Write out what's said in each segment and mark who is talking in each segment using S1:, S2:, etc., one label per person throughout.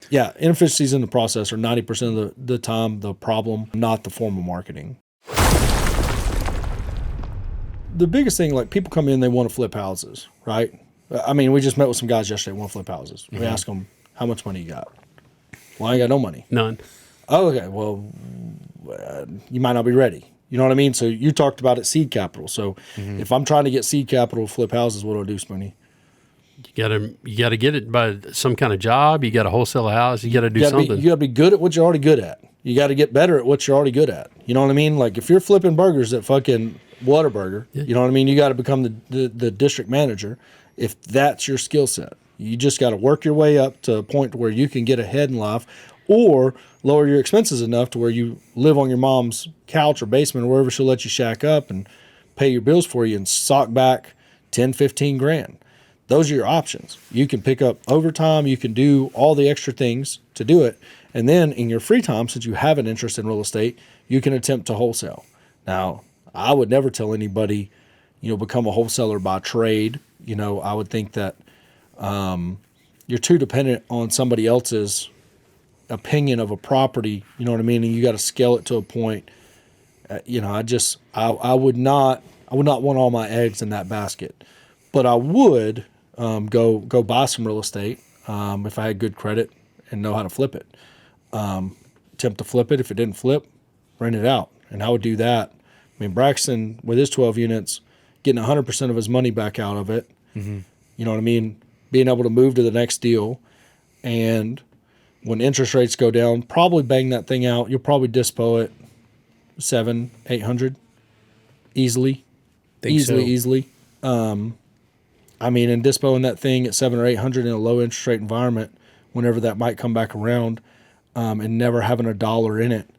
S1: Yeah, inefficiencies in the process are 90% of the time the problem, not the form of marketing. The biggest thing, like people come in, they want to flip houses, right? I mean, we just met with some guys yesterday who want to flip houses. We asked them, how much money you got? Well, I ain't got no money.
S2: None.
S1: Oh, okay. Well, you might not be ready. You know what I mean? So you talked about it, seed capital. So if I'm trying to get seed capital to flip houses, what do I do, Spunny?
S2: You gotta get it by some kind of job. You got to wholesale a house. You got to do something.
S1: You got to be good at what you're already good at. You got to get better at what you're already good at. You know what I mean? Like if you're flipping burgers at fucking Whataburger, you know what I mean? You got to become the district manager if that's your skill set. You just got to work your way up to a point where you can get ahead in life or lower your expenses enough to where you live on your mom's couch or basement or wherever she'll let you shack up and pay your bills for you and sock back 10, 15 grand. Those are your options. You can pick up overtime. You can do all the extra things to do it. And then in your free time, since you have an interest in real estate, you can attempt to wholesale. Now, I would never tell anybody, become a wholesaler by trade. I would think that you're too dependent on somebody else's opinion of a property. You know what I mean? And you got to scale it to a point. I would not want all my eggs in that basket, but I would go buy some real estate if I had good credit and know how to flip it. Attempt to flip it. If it didn't flip, rent it out. And I would do that. I mean, Braxton, with his 12 units, getting 100% of his money back out of it. Mm-hmm. You know what I mean? Being able to move to the next deal. And when interest rates go down, probably bang that thing out. You'll probably dispo it 700, 800 easily. Easily. And dispoing that thing at 700 or 800 in a low interest rate environment, whenever that might come back around, and never having a dollar in it,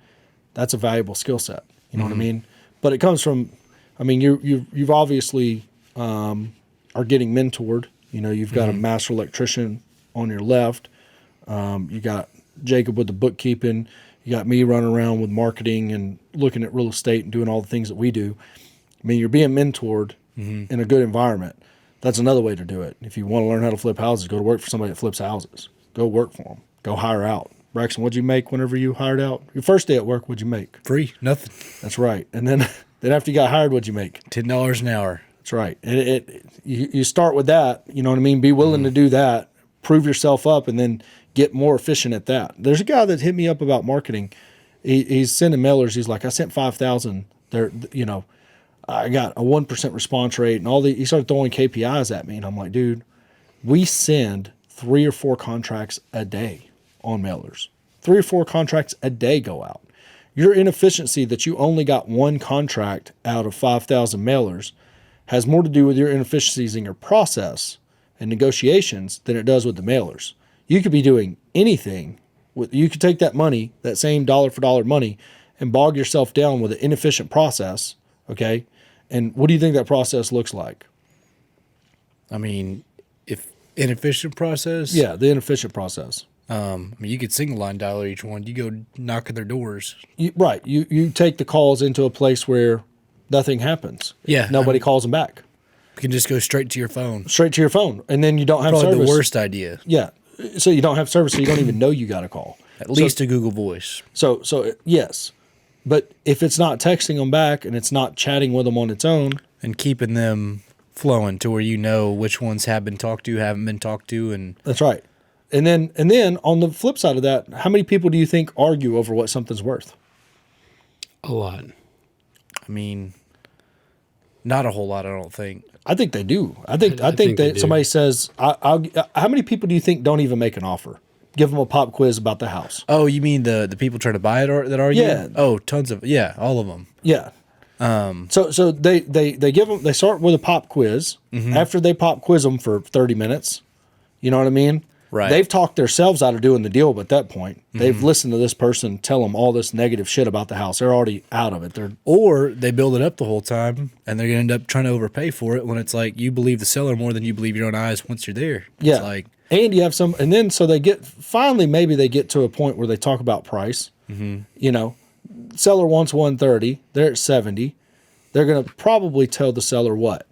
S1: that's a valuable skill set. You know what I mean? But it comes from, you've obviously are getting mentored. You've got a master electrician on your left. You got Jacob with the bookkeeping. You got me running around with marketing and looking at real estate and doing all the things that we do. You're being mentored in a good environment. That's another way to do it. If you want to learn how to flip houses, go to work for somebody that flips houses. Go work for them. Go hire out. Braxton, what'd you make whenever you hired out? Your first day at work, what'd you make?
S3: Free, nothing.
S1: That's right. And then after you got hired, what'd you make?
S3: $10 an hour.
S1: That's right. And you start with that. You know what I mean? Be willing to do that. Prove yourself up, and then get more efficient at that. There's a guy that hit me up about marketing. He's sending mailers. He's like, I sent 5,000. I got a 1% response rate and he started throwing KPIs at me. And I'm like, dude, we send 3 or 4 contracts a day on mailers. 3 or 4 contracts a day go out. Your inefficiency that you only got 1 contract out of 5,000 mailers has more to do with your inefficiencies in your process and negotiations than it does with the mailers. You could be doing anything. You could take that money, that same dollar for dollar money, and bog yourself down with an inefficient process, okay? And what do you think that process looks like?
S3: If inefficient process?
S1: Yeah, the inefficient process.
S3: You could single line dialer each one. You go knock at their doors.
S1: Right. You take the calls into a place where nothing happens.
S3: Yeah.
S1: Nobody calls them back.
S3: You can just go straight to your phone.
S1: Straight to your phone. And then you don't have
S3: Probably
S1: service.
S3: the worst idea.
S1: Yeah. So you don't have service, so you don't even know you got a call.
S3: At least a Google Voice.
S1: So yes. But if it's not texting them back and it's not chatting with them on its own.
S3: And keeping them flowing to where you know which ones have been talked to, haven't been talked to. And
S1: that's right. And then on the flip side of that, how many people do you think argue over what something's worth?
S2: A lot.
S3: Not a whole lot, I don't think.
S1: I think they do. I think that somebody says, how many people do you think don't even make an offer? Give them a pop quiz about the house.
S3: Oh, you mean the people trying to buy it that argue?
S1: Yeah.
S3: Oh, tons of, all of them.
S1: Yeah. So they give them, they start with a pop quiz. Mm-hmm. After they pop quiz them for 30 minutes, you know what I mean?
S3: Right.
S1: They've talked themselves out of doing the deal, but at that point, they've listened to this person tell them all this negative shit about the house. They're already out of it.
S3: Or they build it up the whole time, and they're going to end up trying to overpay for it when it's like you believe the seller more than you believe your own eyes once you're there.
S1: Yeah.
S3: It's like,
S1: and you have some, and then so maybe they get to a point where they talk about price. Mm-hmm. Seller wants 130. They're at 70. They're going to probably tell the seller what?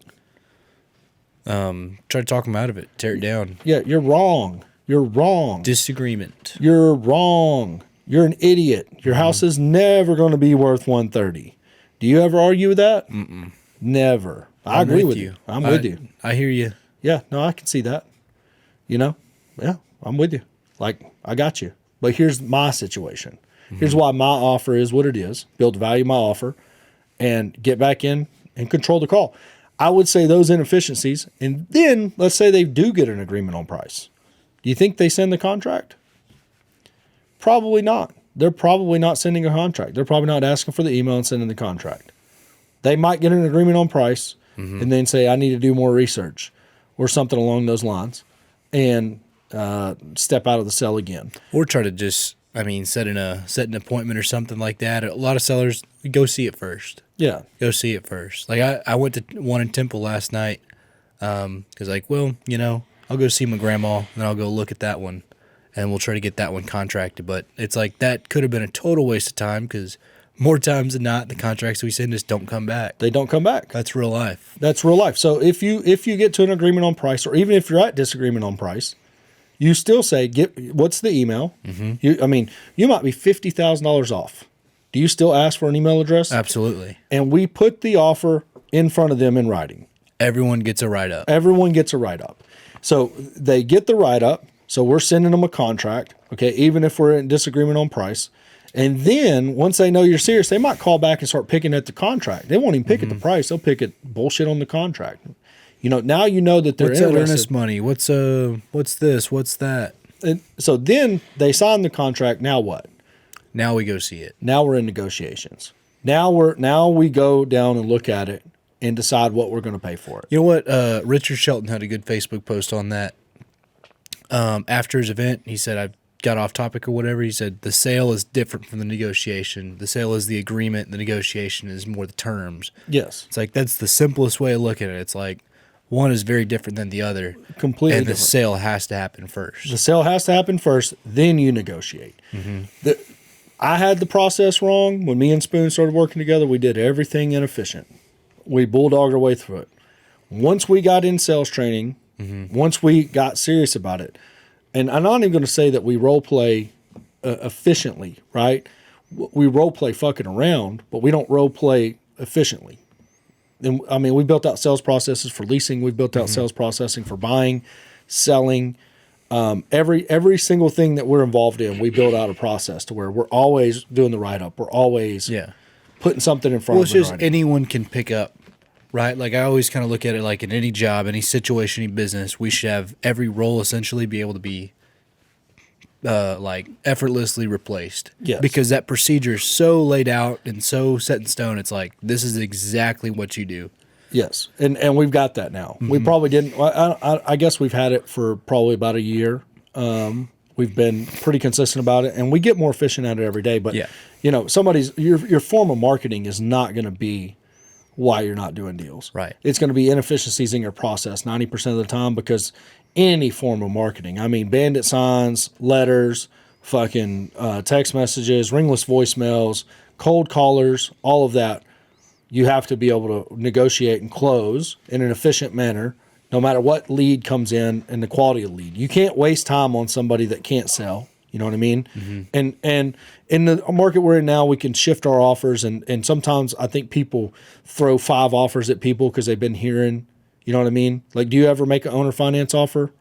S3: Try to talk them out of it, tear it down.
S1: Yeah, you're wrong. You're wrong.
S3: Disagreement.
S1: You're wrong. You're an idiot. Your house is never going to be worth 130. Do you ever argue with that? Mm-mm. Never. I agree with you. I'm with you.
S3: I hear you.
S1: Yeah, no, I can see that. Yeah, I'm with you. Like, I got you. But here's my situation. Here's why my offer is what it is. Build value my offer and get back in and control the call. I would say those inefficiencies, and then let's say they do get an agreement on price. Do you think they send the contract? Probably not. They're probably not sending a contract. They're probably not asking for the email and sending the contract. They might get an agreement on price and then say, I need to do more research or something along those lines and step out of the sale again.
S3: Or try to just, set an appointment or something like that. A lot of sellers, go see it first.
S1: Yeah.
S3: Go see it first. Like I went to one in Temple last night because I'll go see my grandma and then I'll go look at that one and we'll try to get that one contracted. But it's like that could have been a total waste of time because more times than not, the contracts we send just don't come back.
S1: They don't come back.
S3: That's real life.
S1: That's real life. So if you get to an agreement on price, or even if you're at disagreement on price, you still say, what's the email? Mm-hmm. You might be $50,000 off. Do you still ask for an email address?
S3: Absolutely.
S1: And we put the offer in front of them in writing.
S3: Everyone gets a write-up.
S1: Everyone gets a write-up. So they get the write-up. So we're sending them a contract, okay, even if we're in disagreement on price. And then once they know you're serious, they might call back and start picking at the contract. They won't even pick at the price. They'll pick at bullshit on the contract. Now you know that they're
S3: what's
S1: interested.
S3: What's earnest money? What's this? What's that?
S1: And so then they sign the contract. Now what?
S3: Now we go see it.
S1: Now we're in negotiations. Now we go down and look at it and decide what we're going to pay for it.
S3: You know what? Richard Shelton had a good Facebook post on that. After his event, he said, I got off topic or whatever. He said, the sale is different from the negotiation. The sale is the agreement. The negotiation is more the terms.
S1: Yes.
S3: It's like, that's the simplest way of looking at it. It's like, one is very different than the other.
S1: Completely
S3: and
S1: different.
S3: The sale has to happen first.
S1: The sale has to happen first, then you negotiate. Mm-hmm. I had the process wrong. When me and Spoon started working together, we did everything inefficient. We bulldogged our way through it. Once we got in sales training, once we got serious about it, and I'm not even going to say that we role play efficiently, right? We role play fucking around, but we don't role play efficiently. And we built out sales processes for leasing. We've built out sales processing for buying, selling. Every single thing that we're involved in, we build out a process to where we're always doing the write-up. We're always putting something in front of them.
S3: Well, it's just anyone can pick up, right? Like I always kind of look at it like in any job, any situation, any business, we should have every role essentially be able to be like effortlessly replaced.
S1: Yes.
S3: Because that procedure is so laid out and so set in stone. It's like, this is exactly what you do.
S1: Yes. And we've got that now. We probably didn't. I guess we've had it for probably about a year. We've been pretty consistent about it, and we get more efficient at it every day. But, your form of marketing is not going to be why you're not doing deals.
S3: Right.
S1: It's going to be inefficiencies in your process 90% of the time, because any form of marketing, bandit signs, letters, fucking text messages, ringless voicemails, cold callers, all of that, you have to be able to negotiate and close in an efficient manner, no matter what lead comes in and the quality of the lead. You can't waste time on somebody that can't sell. You know what I mean? Mm-hmm. And in the market we're in now, we can shift our offers. And sometimes I think people throw 5 offers at people because they've been hearing, you know what I mean? Like, do you ever make an owner finance offer?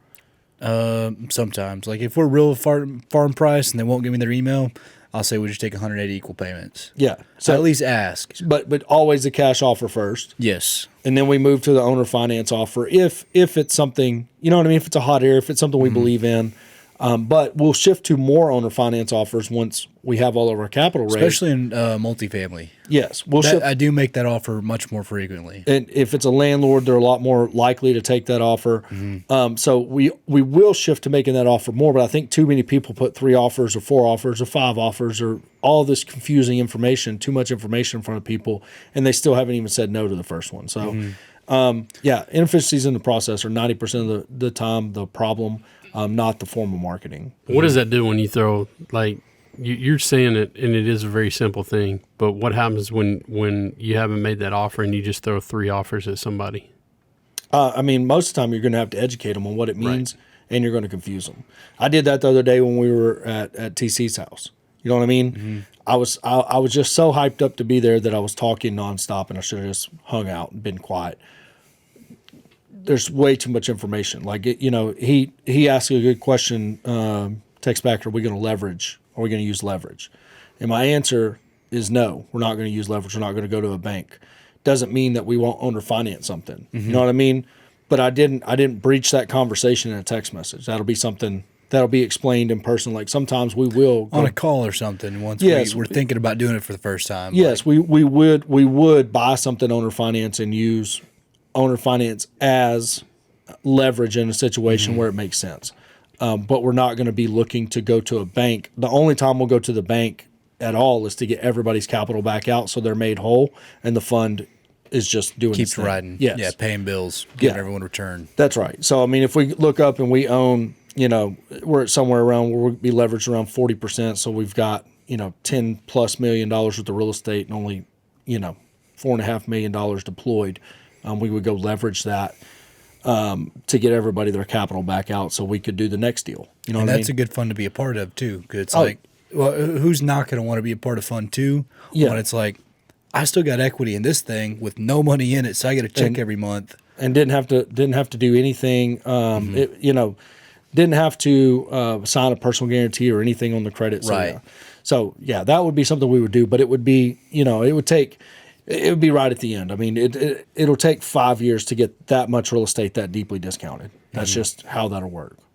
S3: Sometimes. Like if we're real farm price and they won't give me their email, I'll say we just take 180 equal payments.
S1: Yeah.
S3: So at least ask.
S1: But always a cash offer first.
S3: Yes.
S1: And then we move to the owner finance offer if it's something, you know what I mean? If it's a hot area, if it's something we believe in. But we'll shift to more owner finance offers once we have all of our capital raised.
S3: Especially in multifamily.
S1: Yes.
S3: I do make that offer much more frequently.
S1: And if it's a landlord, they're a lot more likely to take that offer. So we will shift to making that offer more, but I think too many people put 3 offers or 4 offers or 5 offers or all this confusing information, too much information in front of people, and they still haven't even said no to the first one. So, inefficiencies in the process are 90% of the time the problem, not the form of marketing.
S2: What does that do when you throw, like, you're saying it, and it is a very simple thing, but what happens when you haven't made that offer and you just throw 3 offers at somebody?
S1: Most of the time you're going to have to educate them on what it means and you're going to confuse them. I did that the other day when we were at TC's house. You know what I mean? I was just so hyped up to be there that I was talking nonstop, and I should have just hung out and been quiet. There's way too much information. Like, he asked a good question, text back, are we going to leverage? Are we going to use leverage? And my answer is no, we're not going to use leverage. We're not going to go to a bank. Doesn't mean that we won't owner finance something. You know what I mean? But I didn't breach that conversation in a text message. That'll be something that'll be explained in person. Like sometimes we will
S3: on a call or something once we're thinking about doing it for the first time.
S1: Yes, we would buy something owner finance and use owner finance as leverage in a situation where it makes sense. But we're not going to be looking to go to a bank. The only time we'll go to the bank at all is to get everybody's capital back out so they're made whole and the fund is just doing
S3: keeps riding.
S1: Yes.
S3: Yeah, paying bills, giving everyone return.
S1: That's right. So, I mean, if we look up and we own, we're at somewhere around where we'll be leveraged around 40%. So we've got, $10+ million worth of real estate and only, $4.5 million deployed. We would go leverage that to get everybody their capital back out so we could do the next deal. You know
S3: and
S1: what I mean?
S3: that's a good fund to be a part of too. Cause it's like, well, who's not going to want to be a part of fund two?
S1: Yeah.
S3: When it's like, I still got equity in this thing with no money in it, so I get a check every month.
S1: And didn't have to do anything. Didn't have to sign a personal guarantee or anything on the credit. So,
S3: Right.
S1: Yeah. So yeah, that would be something we would do, but it would be, it would be right at the end. I mean, it'll take 5 years to get that much real estate that deeply discounted. That's just how that'll work.